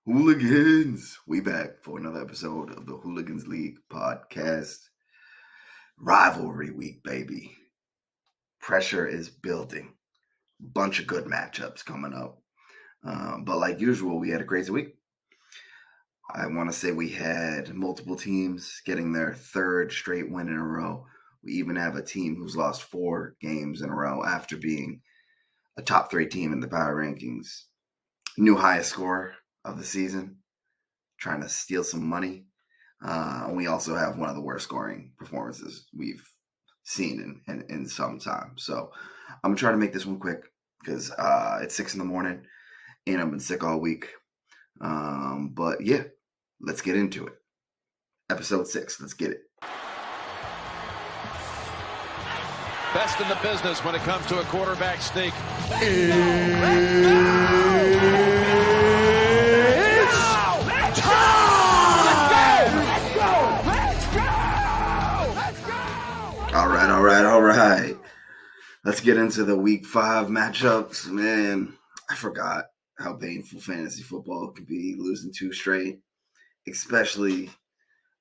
Hooligans, we back for another episode of the Hooligans League podcast. Rivalry week, baby. Pressure is building. Bunch of good matchups coming up. But like usual, we had a crazy week. I want to say we had multiple teams getting their third straight win in a row. We even have a team who's lost 4 games in a row after being a top 3 team in the power rankings. New highest score of the season. Trying to steal some money. We also have one of the worst scoring performances we've seen in some time. So I'm going to try to make this one quick because it's 6 in the morning and I've been sick all week. But yeah, let's get into it. Episode 6, let's get it. Best in the business when it comes to a quarterback sneak. All right. Let's get into the week 5 matchups. Man, I forgot how painful fantasy football could be, losing 2 straight, especially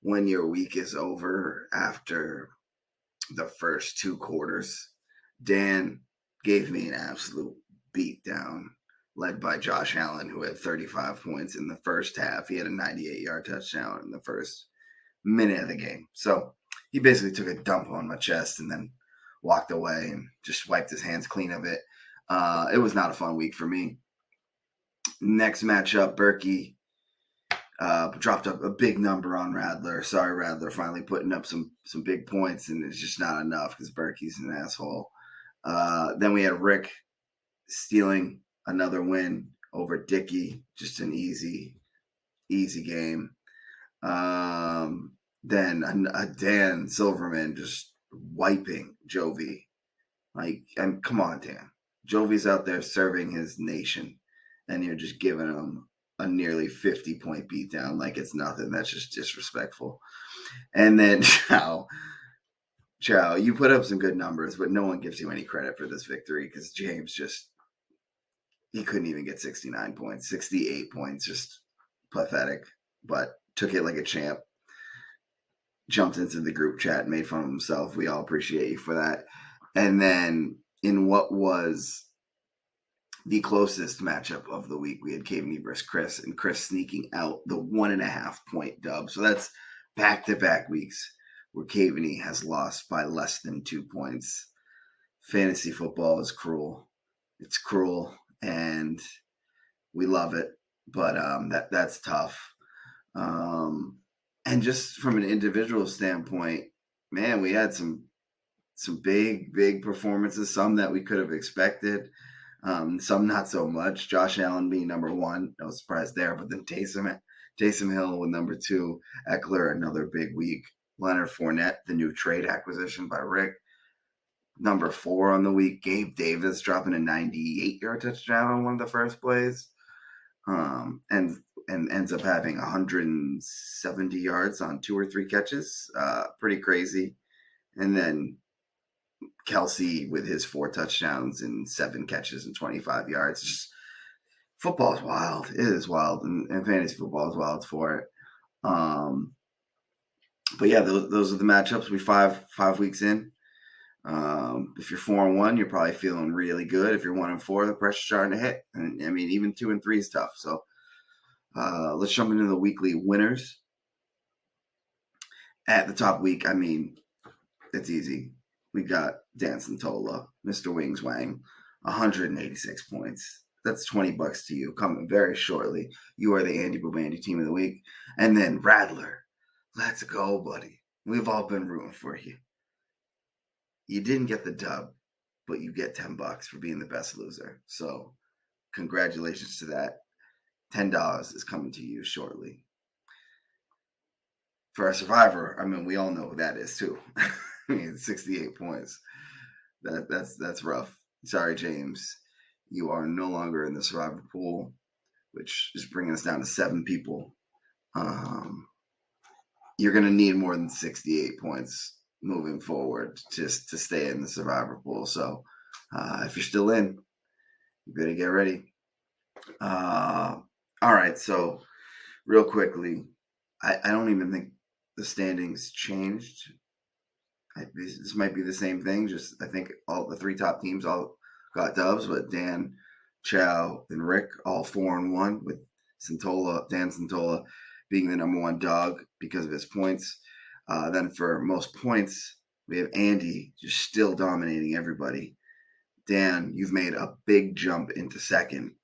when your week is over after the first 2 quarters. Dan gave me an absolute beatdown, led by Josh Allen, who had 35 points in the first half. He had a 98-yard touchdown in the first minute of the game. So he basically took a dump on my chest and then walked away and just wiped his hands clean of it. It was not a fun week for me. Next matchup, Berkey dropped up a big number on Radler. Sorry, Radler, finally putting up some big points, and it's just not enough because Berkey's an asshole. Then we had Rick stealing another win over Dickey, just an easy game. Then Dan Silverman just wiping Jovi. Come on, Dan. Jovi's out there serving his nation, and you're just giving him a nearly 50-point beatdown like it's nothing. That's just disrespectful. And then Chow, you put up some good numbers, but no one gives you any credit for this victory because James he couldn't even get 69 points, 68 points, just pathetic, but took it like a champ. Jumped into the group chat, made fun of himself. We all appreciate you for that. And then in what was the closest matchup of the week, we had Caveney versus Chris, and Chris sneaking out the 1.5-point dub. So that's back-to-back weeks where Caveney has lost by less than 2 points. Fantasy football is cruel. It's cruel, and we love it, but that's tough. And just from an individual standpoint, man, we had some big performances, some that we could have expected, some not so much. Josh Allen being number 1, no surprise there, but then Taysom Hill with number 2, Eckler, another big week. Leonard Fournette, the new trade acquisition by Rick, number 4 on the week. Gabe Davis dropping a 98-yard touchdown on one of the first plays. And ends up having 170 yards on 2 or 3 catches. Pretty crazy. And then Kelsey with his 4 touchdowns and 7 catches and 25 yards. Just, football is wild. It is wild. And fantasy football is wild for it. But yeah, those are the matchups. We 5 weeks in. If you're 4-1, you're probably feeling really good. If you're 1-4, the pressure's starting to hit. And I mean, even 2-3 is tough. So let's jump into the weekly winners. At the top week, I mean, it's easy. We got Dan Santola, Mr. Wings Wang, 186 points. That's $20 to you, coming very shortly. You are the Andy Bobandy team of the week. And then Radler, let's go, buddy. We've all been rooting for you. You didn't get the dub, but you get $10 for being the best loser. So congratulations to that. $10 is coming to you shortly. For a survivor, I mean, we all know who that is too. I mean, 68 points. That's rough. Sorry, James. You are no longer in the survivor pool, which is bringing us down to 7 people. You're going to need more than 68 points moving forward just to stay in the survivor pool. So if you're still in, you better get ready. All right, so real quickly, I don't even think the standings changed. This might be the same thing. Just I think all the three top teams all got dubs, but Dan, Chow, and Rick all 4-1 with Dan Santola being the number one dog because of his points. Then for most points, we have Andy just still dominating everybody. Dan, you've made a big jump into second,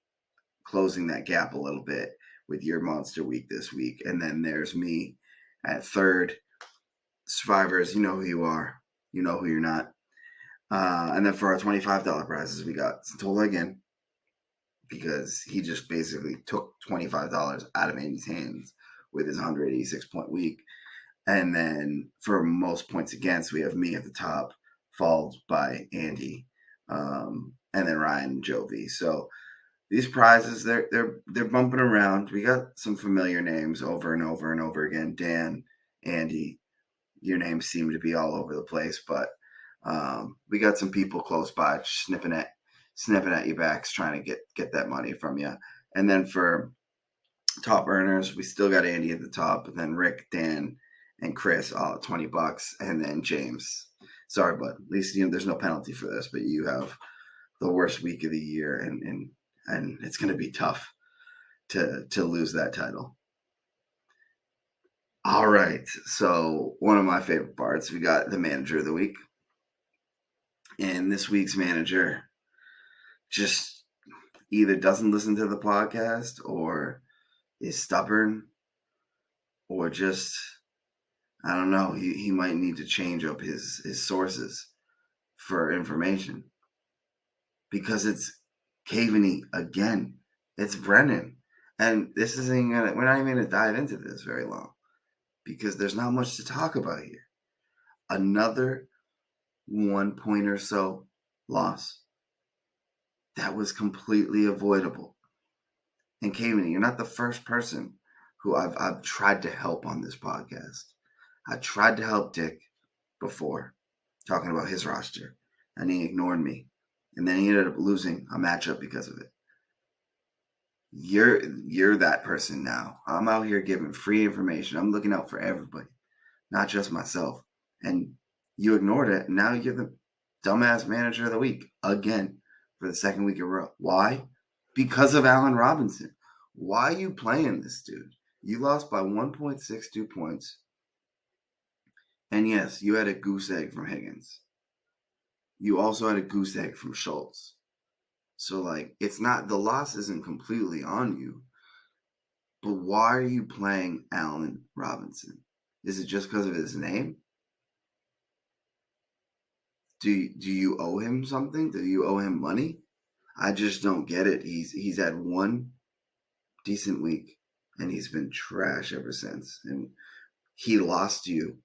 closing that gap a little bit with your monster week this week. And then there's me at third. Survivors, you know who you are. You know who you're not. And then for our $25 prizes, we got Santola again because he just basically took $25 out of Andy's hands with his 186-point week. And then for most points against, we have me at the top, followed by Andy, and then Ryan and Jovi. So these prizes, they're bumping around. We got some familiar names over and over and over again. Dan, Andy, your names seem to be all over the place, but we got some people close by just snipping at your backs, trying to get that money from you. And then for top earners, we still got Andy at the top, and then Rick, Dan, and Chris all at $20, and then James. Sorry, bud. At least there's no penalty for this, but you have the worst week of the year, and it's going to be tough to lose that title. All right, so one of my favorite parts, we got the manager of the week. And this week's manager just either doesn't listen to the podcast or is stubborn or just, I don't know, he might need to change up his sources for information because it's Caveney again. It's Brennan. And this isn't we're not even going to dive into this very long because there's not much to talk about here. Another 1 point or so loss. That was completely avoidable. And Caveney, you're not the first person who I've tried to help on this podcast. I tried to help Dick before, talking about his roster, and he ignored me. And then he ended up losing a matchup because of it. You're that person now. I'm out here giving free information. I'm looking out for everybody, not just myself. And you ignored it, and now you're the dumbass manager of the week again for the second week in a row. Why? Because of Allen Robinson. Why are you playing this dude? You lost by 1.62 points. And yes, you had a goose egg from Higgins. You also had a goose egg from Schultz. So, it's not, the loss isn't completely on you. But why are you playing Allen Robinson? Is it just because of his name? Do you owe him something? Do you owe him money? I just don't get it. He's had one decent week, and he's been trash ever since. And he lost you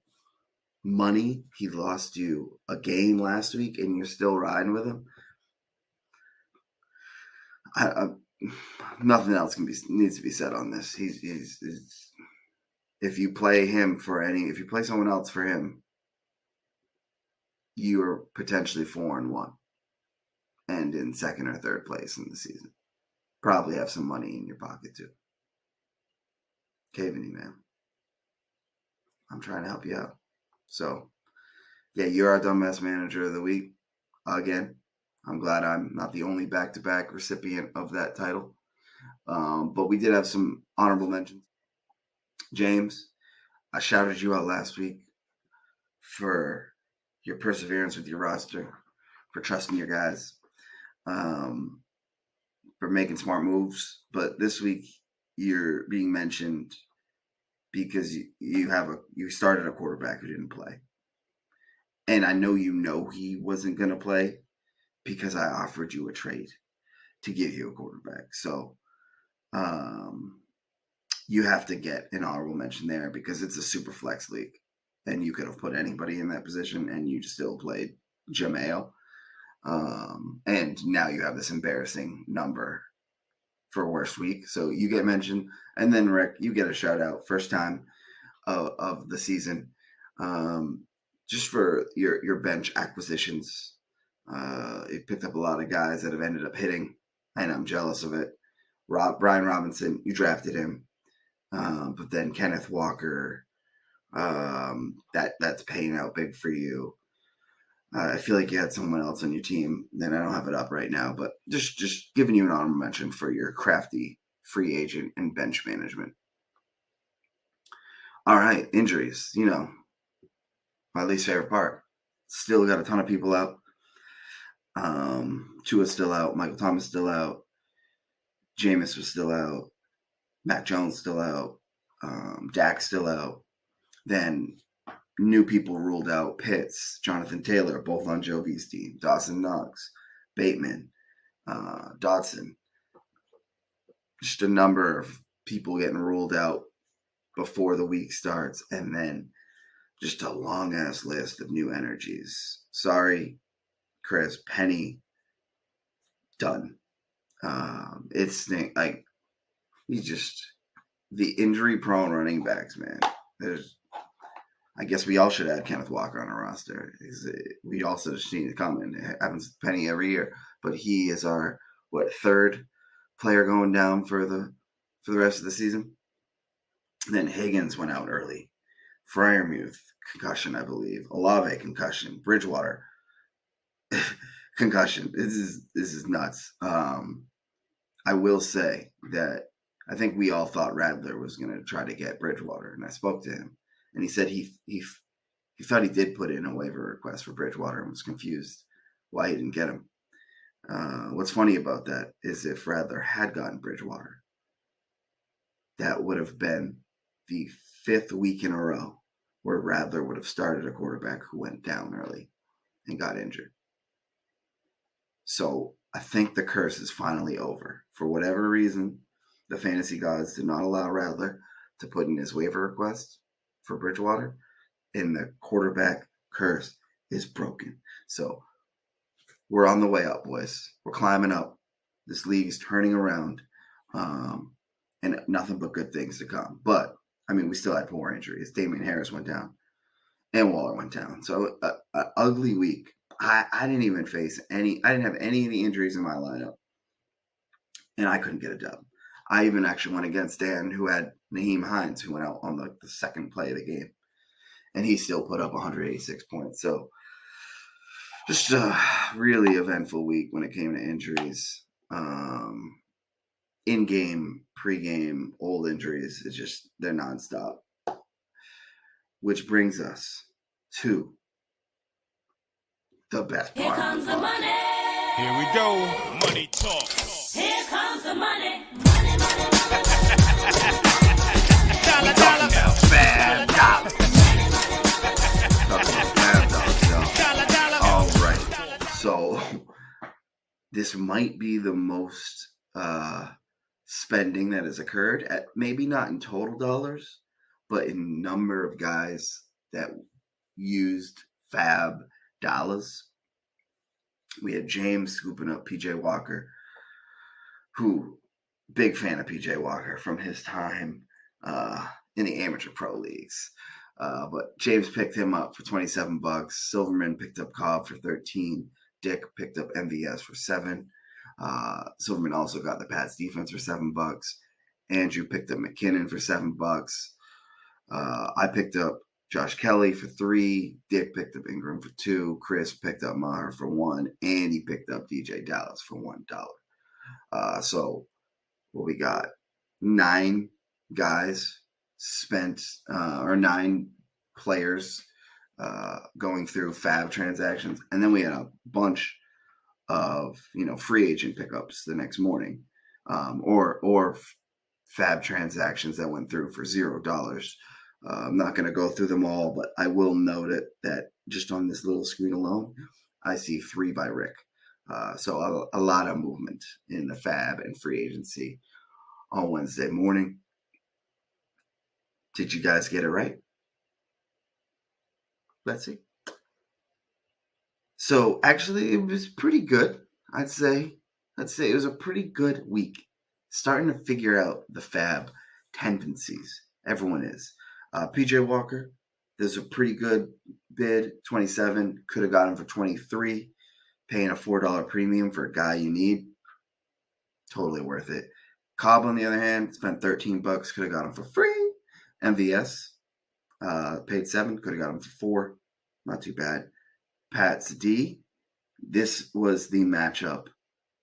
money. He lost you a game last week, and you're still riding with him. Nothing else needs to be said on this. He's if you play someone else for him, you are potentially 4-1 and in second or third place in the season. Probably have some money in your pocket too. Caveney, man. I'm trying to help you out. So, yeah, you're our dumbass manager of the week again. I'm glad I'm not the only back-to-back recipient of that title. But we did have some honorable mentions. James, I shouted you out last week for your perseverance with your roster, for trusting your guys, for making smart moves. But this week, you're being mentioned because you started a quarterback who didn't play. And I know he wasn't going to play because I offered you a trade to give you a quarterback. So you have to get an honorable mention there because it's a super flex league. And you could have put anybody in that position and you still played Jameo. And now you have this embarrassing number for worst week. So you get mentioned. And then Rick, you get a shout out. First time of the season. Just for your bench acquisitions. It picked up a lot of guys that have ended up hitting, and I'm jealous of it. Brian Robinson, you drafted him. But then Kenneth Walker, that's paying out big for you. I feel like you had someone else on your team, and I don't have it up right now, but just giving you an honorable mention for your crafty free agent and bench management. All right, injuries. My least favorite part. Still got a ton of people out. Tua's still out. Michael Thomas still out. Jameis was still out. Mac Jones still out. Dak still out. Then new people ruled out: Pitts, Jonathan Taylor, both on Jovi's team, Dawson Knox, Bateman, Dodson. Just a number of people getting ruled out before the week starts, and then just a long ass list of new energies. Sorry, Chris, Penny, done. It's like he's just the injury prone running backs, man. I guess we all should add Kenneth Walker on our roster. We also just need to come in. It happens to Penny every year, but he is our third player going down for the rest of the season. Then Higgins went out early. Fryermuth, concussion, I believe. Olave, concussion. Bridgewater, concussion. This is nuts. I will say that I think we all thought Radler was going to try to get Bridgewater, and I spoke to him, and he said he thought he did put in a waiver request for Bridgewater and was confused why he didn't get him. What's funny about that is if Radler had gotten Bridgewater, that would have been the 5th week in a row where Radler would have started a quarterback who went down early and got injured. So I think the curse is finally over. For whatever reason, the fantasy gods did not allow Radler to put in his waiver request for Bridgewater, and the quarterback curse is broken. So we're on the way up, boys. We're climbing up. This league is turning around, and nothing but good things to come. But, we still had more injuries. Damian Harris went down, and Waller went down. So, an ugly week. I didn't even face any. I didn't have any of the injuries in my lineup, and I couldn't get a dub. I even actually went against Dan, who had Naheem Hines, who went out on the second play of the game, and he still put up 186 points. So, just a really eventful week when it came to injuries. In-game, pre-game, old injuries. It's just, they're nonstop. Which brings us to the best part. Here comes the money. Here we go. Money talk. Here comes the money. Money, money, money. We're talking about FAAB dollars. Talking about FAAB dollars, y'all. All right. So this might be the most spending that has occurred, at maybe not in total dollars, but in number of guys that used FAAB dollars. We had James scooping up PJ Walker, who, big fan of PJ Walker from his time in the amateur pro leagues. But James picked him up for $27. Silverman picked up Cobb for $13. Dick picked up MVS for $7. Silverman also got the Pats defense for $7. Andrew picked up McKinnon for $7. I picked up Josh Kelly for $3. Dick picked up Ingram for $2. Chris picked up Maher for $1. And he picked up DJ Dallas for $1. So what we got? 9 guys spent, or 9 players going through FAAB transactions. And then we had a bunch of, free agent pickups the next morning, or FAAB transactions that went through for $0. I'm not going to go through them all, but I will note it that just on this little screen alone, I see 3 by Rick. So a lot of movement in the FAAB and free agency on Wednesday morning. Did you guys get it right? Let's see. So actually, it was pretty good. I'd say it was a pretty good week. Starting to figure out the FAAB tendencies. Everyone is. PJ Walker, there's a pretty good bid. 27, could have got him for 23. Paying a $4 premium for a guy you need, totally worth it. Cobb, on the other hand, spent $13. Could have got him for free. MVS paid $7. Could have got him for $4. Not too bad. Pat's D. This was the matchup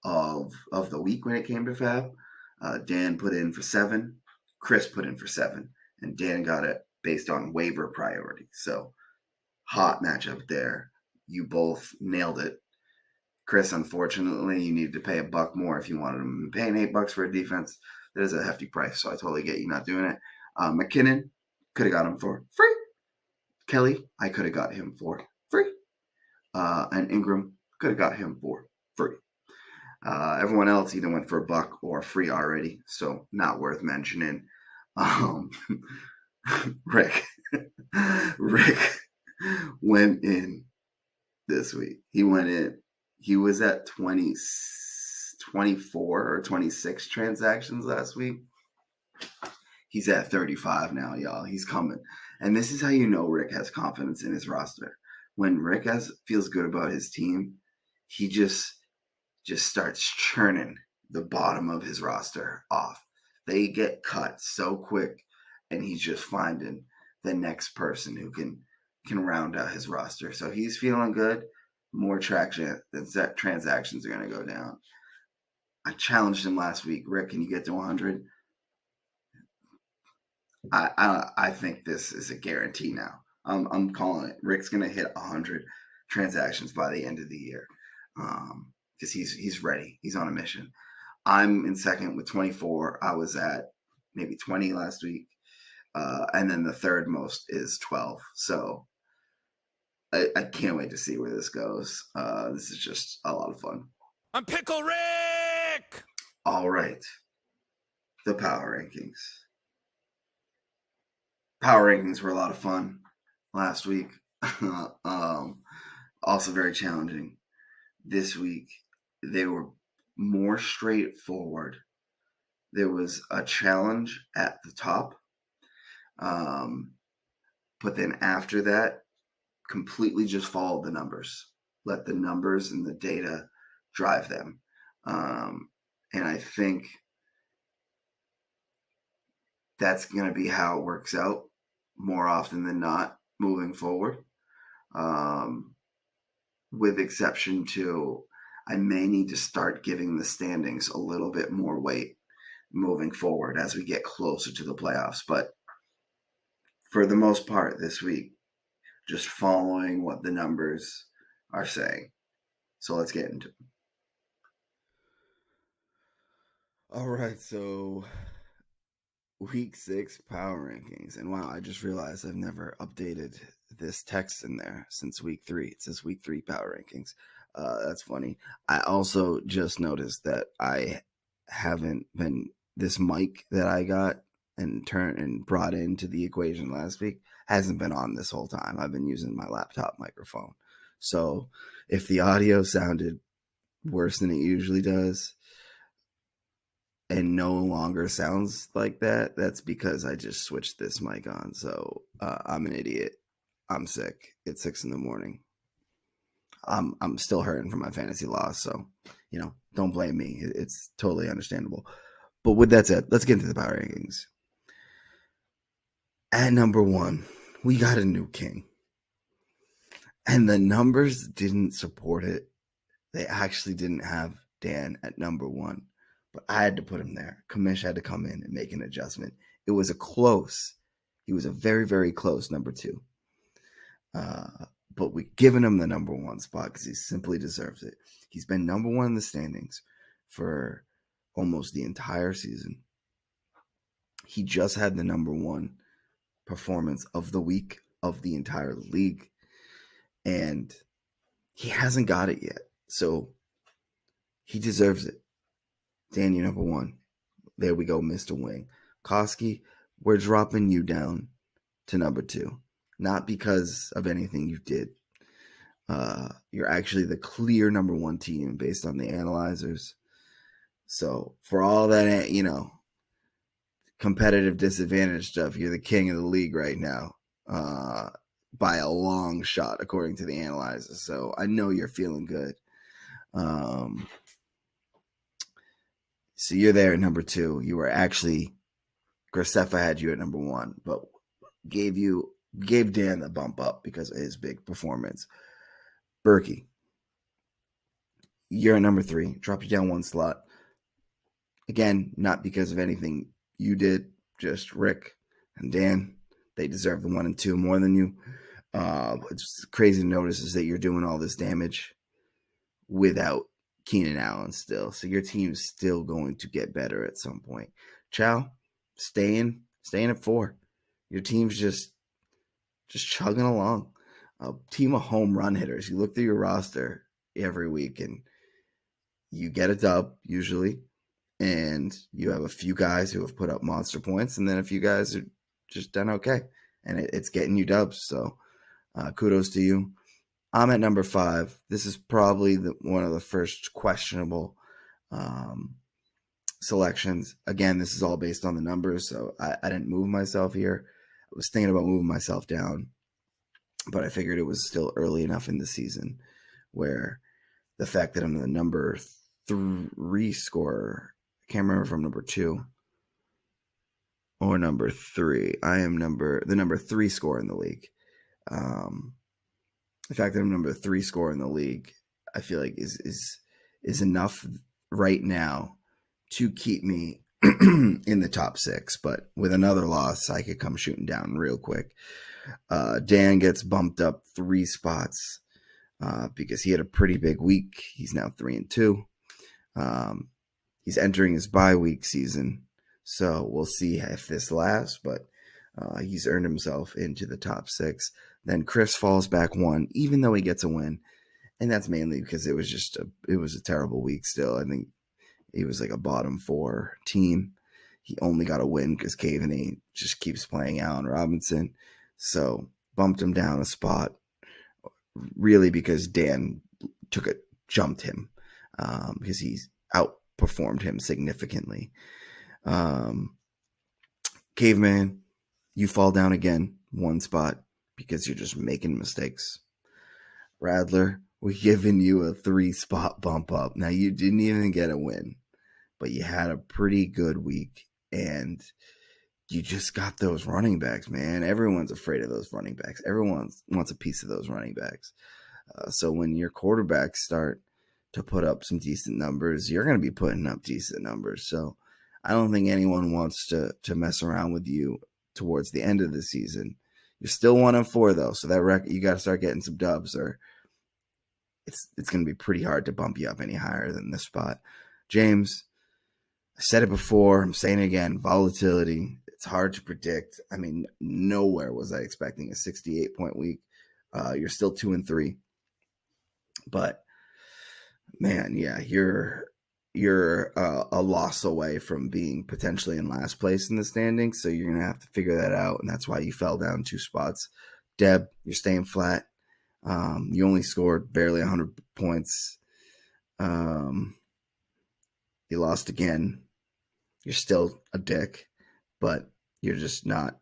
of the week when it came to FAAB. Dan put in for $7. Chris put in for $7. And Dan got it based on waiver priority. So hot matchup there. You both nailed it. Chris, unfortunately, you needed to pay $1 more if you wanted him. Paying $8 for a defense, that is a hefty price, so I totally get you not doing it. McKinnon, could have got him for free. Kelly, I could have got him for free. And Ingram, could have got him for free. Everyone else either went for $1 or free already, so not worth mentioning. Rick went in this week. He went in. He was at 24 or 26 transactions last week. He's at 35 now, y'all. He's coming. And this is how you know Rick has confidence in his roster. When Rick feels good about his team, he just starts churning the bottom of his roster off. They get cut so quick, and he's just finding the next person who can round out his roster. So he's feeling good. More traction, transactions are going to go down. I challenged him last week. Rick, can you get to 100? I think this is a guarantee now. I'm calling it. Rick's going to hit 100 transactions by the end of the year because he's ready. He's on a mission. I'm in second with 24. I was at maybe 20 last week. And then the third most is 12. So I can't wait to see where this goes. This is just a lot of fun. I'm Pickle Rick! All right. The power rankings. Power rankings were a lot of fun last week. Also very challenging. This week, they were more straightforward. There was a challenge at the top. But then after that, completely just follow the numbers. Let the numbers and the data drive them. And I think that's going to be how it works out more often than not moving forward. With exception to, I may need to start giving the standings a little bit more weight moving forward as we get closer to the playoffs. But for the most part this week, just following what the numbers are saying. So let's get into it. All right, so week 6 power rankings. And wow, I just realized I've never updated this text in there since week 3. It says week 3 power rankings. That's funny. I also just noticed that I haven't been, this mic that I got and brought into the equation last week hasn't been on this whole time. I've been using my laptop microphone. So if the audio sounded worse than it usually does and no longer sounds like that, that's because I just switched this mic on. So I'm an idiot. I'm sick. It's 6 a.m. I'm still hurting from my fantasy loss. So, don't blame me. It's totally understandable. But with that said, let's get into the power rankings. At number 1, we got a new king. And the numbers didn't support it. They actually didn't have Dan at number 1. But I had to put him there. Kamish had to come in and make an adjustment. It was he was a very, very close number 2. But we've given him the number 1 spot because he simply deserves it. He's been number 1 in the standings for almost the entire season. He just had the number 1 performance of the week of the entire league. And he hasn't got it yet. So he deserves it. Dan, you're number 1. There we go, Mr. Wing. Koski, we're dropping you down to number 2. Not because of anything you did. You're actually the clear number 1 team based on the analyzers. So for all that, competitive disadvantage stuff, you're the king of the league right now. By a long shot, according to the analyzers. So I know you're feeling good. So you're there at number 2. You were actually Graceffa had you at number 1, but gave Dan the bump up because of his big performance. Berkey, you're at number 3. Dropped you down 1 slot. Again, not because of anything you did, just Rick and Dan. They deserve the 1 and 2 more than you. It's crazy to notice is that you're doing all this damage without Keenan Allen still. So your team's still going to get better at some point. Chow, staying at 4. Your team's just chugging along. A team of home run hitters. You look through your roster every week and you get a dub usually. And you have a few guys who have put up monster points, and then a few guys who just done okay. And it's getting you dubs. So kudos to you. I'm at number 5. This is probably one of the first questionable selections. Again, this is all based on the numbers, so I didn't move myself here. I was thinking about moving myself down, but I figured it was still early enough in the season where the fact that I'm the number 3 scorer, I can't remember if I'm number 2 or number 3. I am the number 3 scorer in the league. The fact that I'm number 3 scorer in the league, I feel like is enough right now to keep me in the top 6. But with another loss, I could come shooting down real quick. Dan gets bumped up 3 spots because he had a pretty big week. He's now 3 and 2. He's entering his bye week season, so we'll see if this lasts. But he's earned himself into the top 6. Then Chris falls back 1, even though he gets a win, and that's mainly because it was a terrible week. Still, I think he was like a bottom 4 team. He only got a win because Caveney just keeps playing Allen Robinson, so bumped him down a spot. Really, because Dan jumped him because he's outperformed him significantly. Caveman, you fall down again 1 spot because you're just making mistakes. Radler, we're giving you a 3 spot bump up. Now, you didn't even get a win, but you had a pretty good week, and you just got those running backs, man. Everyone's afraid of those running backs. Everyone wants a piece of those running backs. So when your quarterbacks start to put up some decent numbers, you're going to be putting up decent numbers. So I don't think anyone wants to mess around with you towards the end of the season. You're still 1 and 4 though, so that record you got to start getting some dubs, or it's going to be pretty hard to bump you up any higher than this spot. James, I said it before, I'm saying it again, volatility. It's hard to predict. I mean, nowhere was I expecting a 68-point week. You're still 2 and 3, but man, yeah, you're a loss away from being potentially in last place in the standings. So you're gonna have to figure that out, and that's why you fell down 2 spots. Deb, you're staying flat. You only scored barely 100 points. You lost again. You're still a dick, but you're just not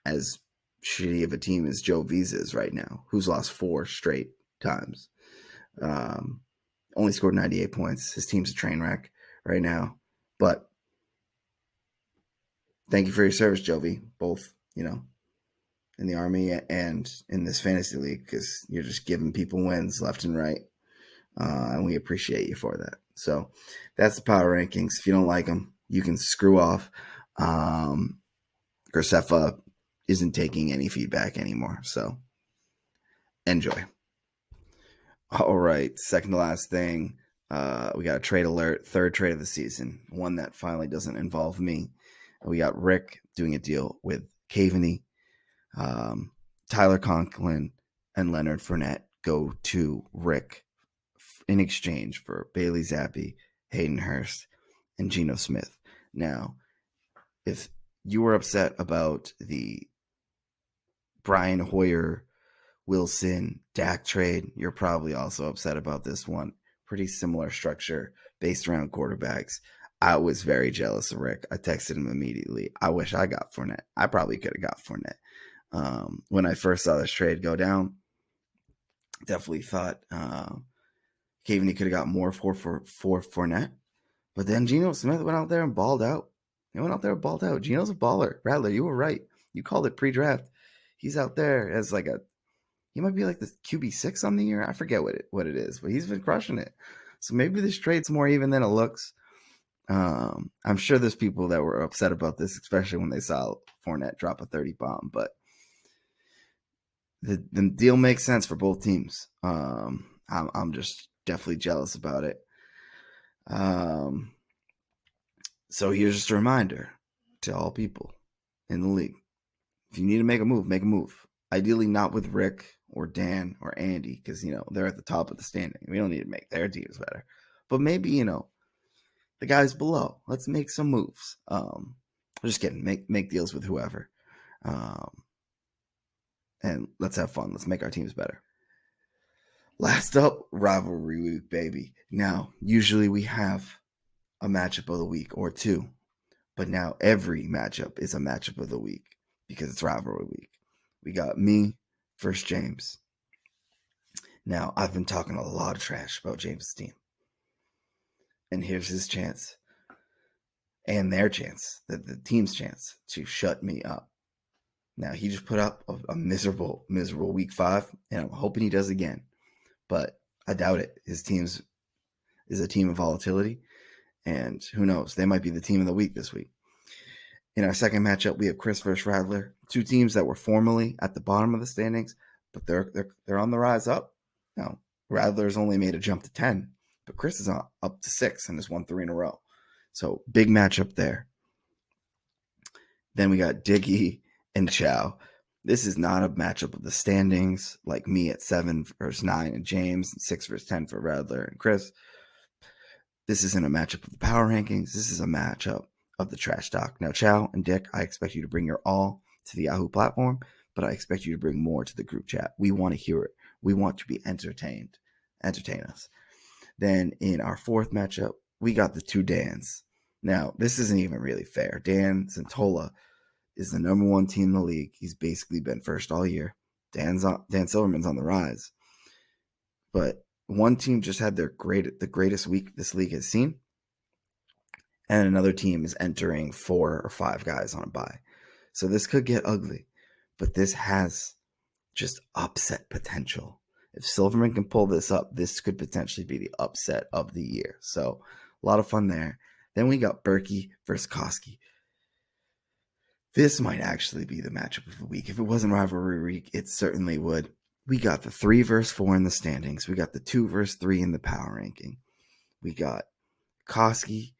as shitty of a team as Joe Visa is right now, who's lost 4 straight times. Only scored 98 points. His team's a train wreck right now. But thank you for your service, Jovi, both, in the Army and in this fantasy league, because you're just giving people wins left and right. And we appreciate you for that. So that's the power rankings. If you don't like them, you can screw off. Graceffa isn't taking any feedback anymore. So enjoy. All right, second to last thing. We got a trade alert, 3rd trade of the season, one that finally doesn't involve me. We got Rick doing a deal with Caveney. Tyler Conklin and Leonard Fournette go to Rick in exchange for Bailey Zappi, Hayden Hurst, and Geno Smith. Now, if you were upset about the Brian Hoyer, Wilson, Dak trade, you're probably also upset about this one. Pretty similar structure based around quarterbacks. I was very jealous of Rick. I texted him immediately. I wish I got Fournette. I probably could have got Fournette. When I first saw this trade go down, definitely thought Caveney could have got more for Fournette. But then Geno Smith went out there and balled out. Geno's a baller. Rattler, you were right. You called it pre-draft. He's out there as he might be like the QB6 on the year. I forget what it is, but he's been crushing it. So maybe this trade's more even than it looks. I'm sure there's people that were upset about this, especially when they saw Fournette drop a 30 bomb, but the deal makes sense for both teams. I'm just definitely jealous about it. So here's just a reminder to all people in the league. If you need to make a move, make a move. Ideally not with Rick or Dan or Andy, because, they're at the top of the standing. We don't need to make their teams better. But maybe, the guys below. Let's make some moves. Just kidding. Make deals with whoever. And let's have fun. Let's make our teams better. Last up, rivalry week, baby. Now, usually we have a matchup of the week or two, but now every matchup is a matchup of the week because it's rivalry week. We got me versus James. Now, I've been talking a lot of trash about James' team. And here's his chance and their chance, the team's chance to shut me up. Now, he just put up a miserable week 5, and I'm hoping he does again. But I doubt it. His team's is a team of volatility, and who knows? They might be the team of the week this week. In our second matchup, we have Chris versus Rattler, two teams that were formerly at the bottom of the standings, but they're on the rise up. Now, Rattler's only made a jump to 10, but Chris is up to 6 and has won 3 in a row. So big matchup there. Then we got Diggy and Chow. This is not a matchup of the standings like me at 7 versus 9 and James, and 6 versus 10 for Rattler and Chris. This isn't a matchup of the power rankings. This is a matchup of the trash talk. Now, Chow and Dick, I expect you to bring your all to the Yahoo platform, but I expect you to bring more to the group chat. We want to hear it. We want to be entertained. Entertain us. Then in our fourth matchup, we got the two Dans. Now, this isn't even really fair. Dan Santola is the number 1 team in the league. He's basically been first all year. Dan Silverman's on the rise. But one team just had the greatest week this league has seen, and another team is entering 4 or 5 guys on a bye. So this could get ugly, but this has just upset potential. If Silverman can pull this up, this could potentially be the upset of the year. So a lot of fun there. Then we got Berkey versus Koski. This might actually be the matchup of the week. If it wasn't rivalry week, it certainly would. We got the 3 versus 4 in the standings. We got the 2 versus 3 in the power ranking. We got Koski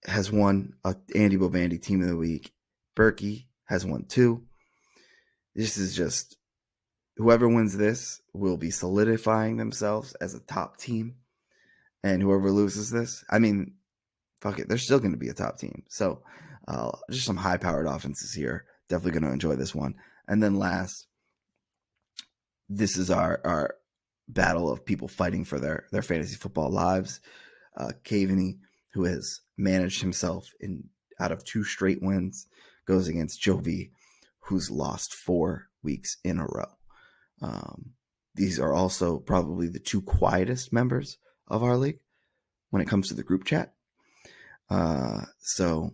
has won a Andy Bobandy team of the week. Berkey has won 2. This is just whoever wins this will be solidifying themselves as a top team. And whoever loses this, I mean, fuck it, they're still going to be a top team. So just some high-powered offenses here. Definitely going to enjoy this one. And then last, this is our battle of people fighting for their fantasy football lives. Caveney, who has managed himself out of 2 straight wins, goes against Jovi, who's lost 4 weeks in a row. These are also probably the 2 quietest members of our league when it comes to the group chat. So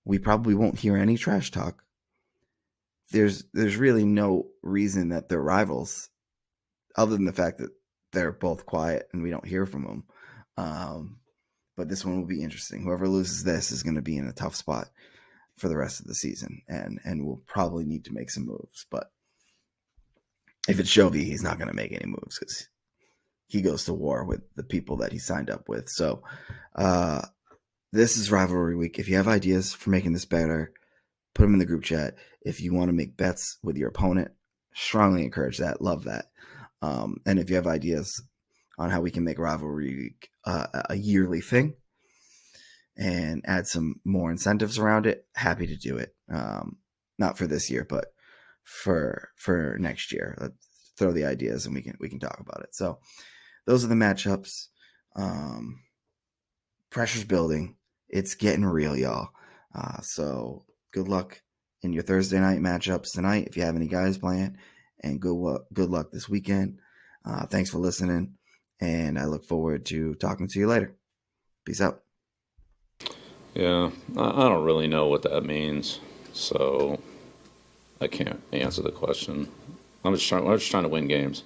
we probably won't hear any trash talk. There's really no reason that they're rivals other than the fact that they're both quiet and we don't hear from them. But this one will be interesting. Whoever loses this is going to be in a tough spot for the rest of the season, and will probably need to make some moves. But if it's Jovi, he's not going to make any moves because he goes to war with the people that he signed up with. So this is rivalry week. If you have ideas for making this better, put them in the group chat. If you want to make bets with your opponent, strongly encourage that. Love that. And if you have ideas on how we can make rivalry week a yearly thing and add some more incentives around it, happy to do it. Not for this year, but for next year. Let's throw the ideas and we can talk about it. So those are the matchups. Pressure's building. It's getting real, y'all. So good luck in your Thursday night matchups tonight if you have any guys playing, and good luck this weekend. Thanks for listening, and I look forward to talking to you later. Peace out. Yeah, I don't really know what that means, so I can't answer the question. I'm just trying to win games.